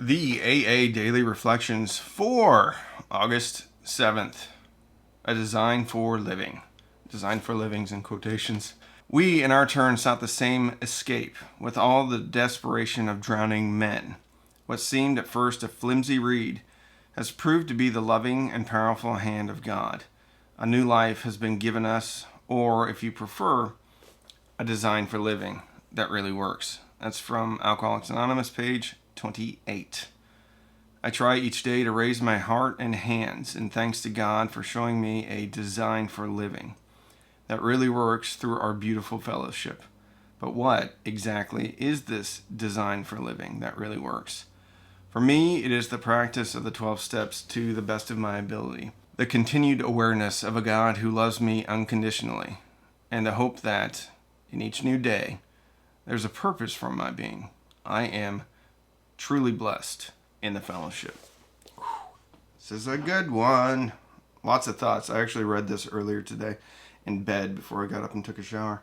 The AA Daily Reflections for August 7th. A Design for Living. Design for Living's in quotations. We, in our turn, sought the same escape, with all the desperation of drowning men. What seemed at first a flimsy reed has proved to be the loving and powerful hand of God. A new life has been given us, or, if you prefer, a design for living that really works. That's from Alcoholics Anonymous, page 28. I try each day to raise my heart and hands in thanks to God for showing me a design for living that really works through our beautiful fellowship. But what exactly is this design for living that really works? For me, it is the practice of the 12 steps to the best of my ability, the continued awareness of a God who loves me unconditionally, and the hope that, in each new day, there's a purpose for my being. I am truly blessed in the fellowship. This is a good one. Lots of thoughts. I actually read this earlier today in bed before I got up and took a shower.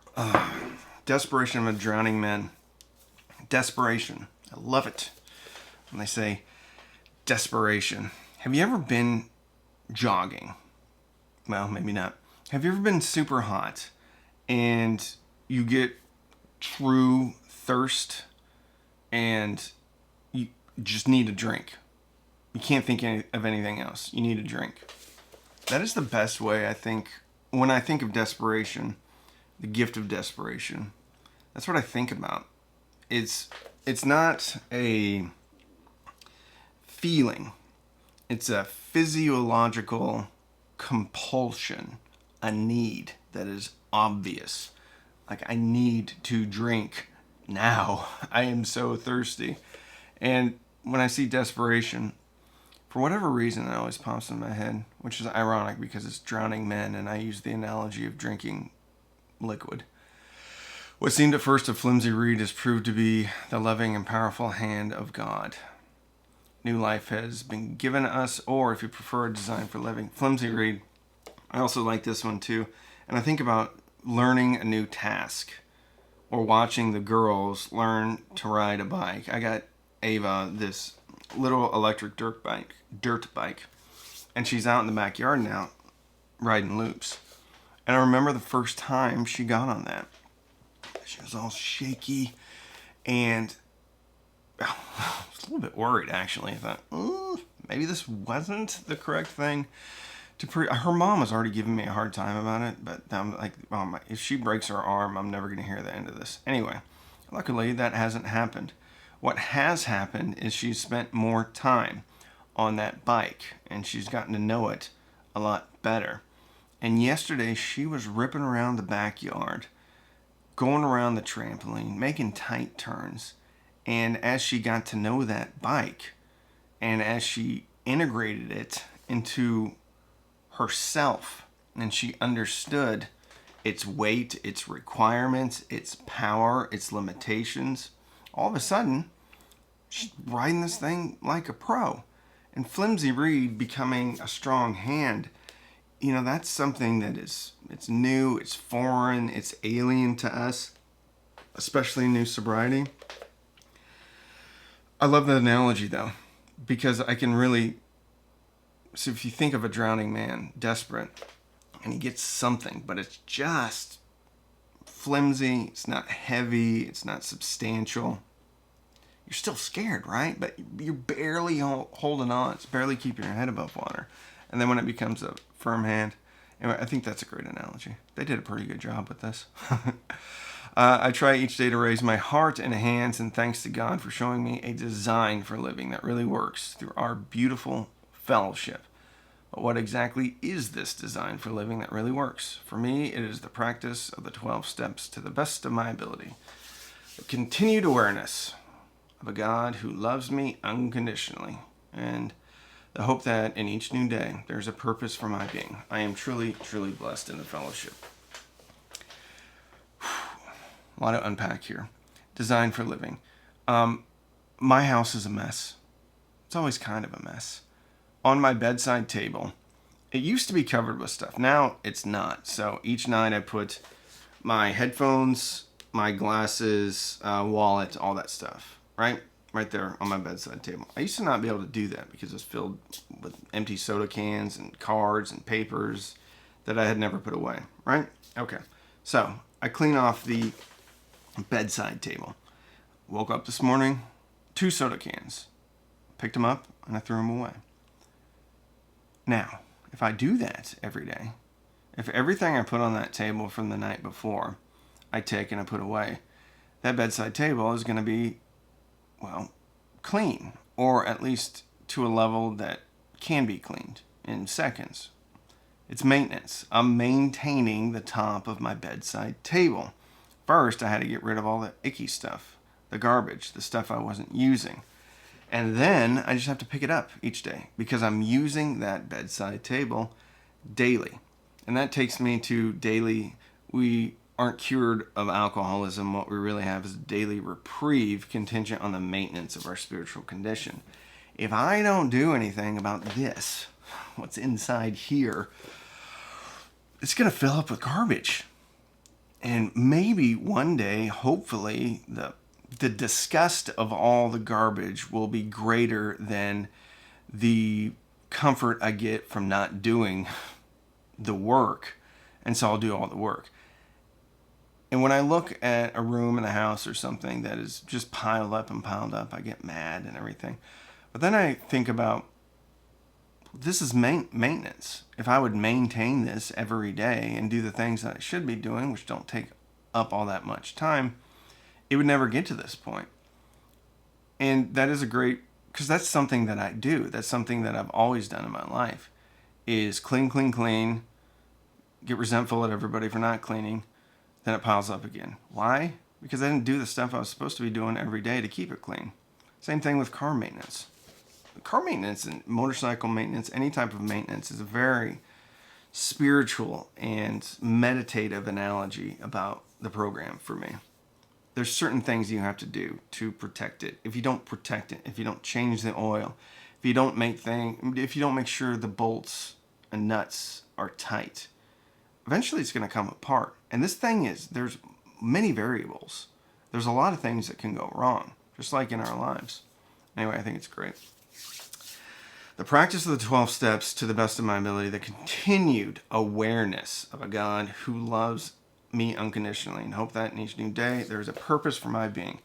Desperation of a drowning man. Desperation. I love it when they say desperation. Have you ever been jogging? Well, maybe not. Have you ever been super hot and you get true thirst and you just need a drink? You can't think of anything else. You need a drink. That is the best way, I think. When I think of desperation, the gift of desperation, that's what I think about. It's not a feeling. It's a physiological compulsion, a need that is obvious. Like, I need to drink now. I am so thirsty. And when I see desperation, for whatever reason, it always pops in my head, which is ironic because it's drowning men, and I use the analogy of drinking liquid. What seemed at first a flimsy reed has proved to be the loving and powerful hand of God. New life has been given us, or if you prefer, a design for living. Flimsy reed. I also like this one too. And I think about learning a new task or watching the girls learn to ride a bike. I got Ava this little electric dirt bike, and she's out in the backyard now riding loops. And I remember the first time she got on that. She was all shaky, and I was a little bit worried, actually. I thought, maybe this wasn't the correct thing to her mom was already giving me a hard time about it, but I'm like, if she breaks her arm, I'm never going to hear the end of this. Anyway, luckily that hasn't happened. What has happened is she's spent more time on that bike, and she's gotten to know it a lot better. And yesterday she was ripping around the backyard, going around the trampoline, making tight turns. And as she got to know that bike, and as she integrated it into herself, and she understood its weight, its requirements, its power, its limitations, all of a sudden, she's riding this thing like a pro. And Flimsy Reed becoming a strong hand, that's something that it's new, it's foreign, it's alien to us, especially new sobriety. I love that analogy, though, because I can really... So if you think of a drowning man, desperate, and he gets something, but it's just flimsy, it's not heavy, it's not substantial, you're still scared, right? But you're barely holding on. It's barely keeping your head above water. And then when it becomes a firm hand, anyway, I think that's a great analogy. They did a pretty good job with this. I try each day to raise my heart and hands in thanks to God for showing me a design for living that really works through our beautiful fellowship. But what exactly is this design for living that really works? For me, it is the practice of the 12 steps to the best of my ability. The continued awareness of a God who loves me unconditionally, and the hope that in each new day there's a purpose for my being. I am truly, truly blessed in the fellowship. A lot to unpack here. Design for living. My house is a mess. It's always kind of a mess. On my bedside table, it used to be covered with stuff. Now it's not. So each night I put my headphones, my glasses, wallet, all that stuff, right? right there on my bedside table. I used to not be able to do that because it's filled with empty soda cans and cards and papers that I had never put away, right? Okay, so I clean off the bedside table. Woke up this morning, 2 soda cans. Picked them up and I threw them away. Now, if I do that every day, if everything I put on that table from the night before I take and I put away, that bedside table is going to be, well, clean, or at least to a level that can be cleaned in seconds. It's maintenance. I'm maintaining the top of my bedside table. First, I had to get rid of all the icky stuff, the garbage, the stuff I wasn't using. And then I just have to pick it up each day because I'm using that bedside table daily. And that takes me to daily. We aren't cured of alcoholism. What we really have is a daily reprieve contingent on the maintenance of our spiritual condition. If I don't do anything about this, what's inside here, it's going to fill up with garbage. And maybe one day, hopefully, the disgust of all the garbage will be greater than the comfort I get from not doing the work. And so I'll do all the work. And when I look at a room in a house or something that is just piled up and piled up, I get mad and everything. But then I think about, this is maintenance. If I would maintain this every day and do the things that I should be doing, which don't take up all that much time, it would never get to this point. And that is a great, because that's something that I do. That's something that I've always done in my life, is clean, clean, clean, get resentful at everybody for not cleaning, then it piles up again. Why? Because I didn't do the stuff I was supposed to be doing every day to keep it clean. Same thing with car maintenance. Car maintenance and motorcycle maintenance, any type of maintenance, is a very spiritual and meditative analogy about the program for me. There's certain things you have to do to protect it. If you don't protect it, if you don't change the oil, if you don't make sure the bolts and nuts are tight, eventually it's going to come apart. And this thing there's many variables. There's a lot of things that can go wrong, just like in our lives. Anyway, I think it's great. The practice of the 12 steps, to the best of my ability, the continued awareness of a God who loves me unconditionally, and hope that in each new day there is a purpose for my being.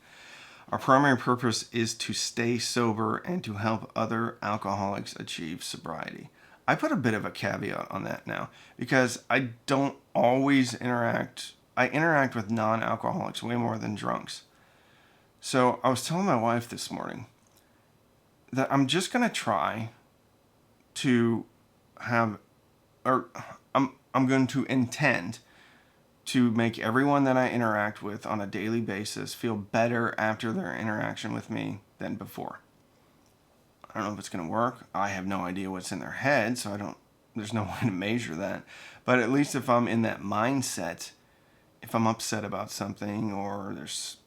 Our primary purpose is to stay sober and to help other alcoholics achieve sobriety. I put a bit of a caveat on that now because I don't always interact. I interact with non-alcoholics way more than drunks. So I was telling my wife this morning that I'm just going to try to have, or I'm going to intend to make everyone that I interact with on a daily basis feel better after their interaction with me than before. I don't know if it's going to work. I have no idea what's in their head, so there's no way to measure that. But at least if I'm in that mindset, if I'm upset about something, or there's,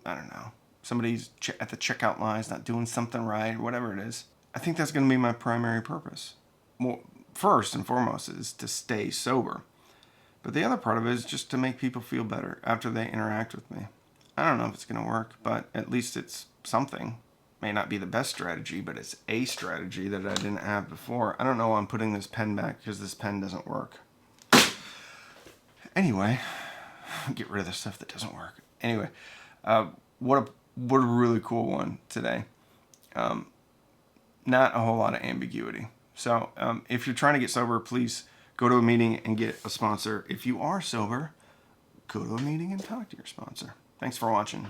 I don't know, somebody's at the checkout line is not doing something right, or whatever it is, I think that's going to be my primary purpose. Well, first and foremost is to stay sober. But the other part of it is just to make people feel better after they interact with me. I don't know if it's going to work, but at least it's something. May not be the best strategy, but it's a strategy that I didn't have before. I don't know why I'm putting this pen back because this pen doesn't work. Anyway, get rid of the stuff that doesn't work. Anyway, what a really cool one today. Not a whole lot of ambiguity. So if you're trying to get sober, please go to a meeting and get a sponsor. If you are sober, go to a meeting and talk to your sponsor. Thanks for watching.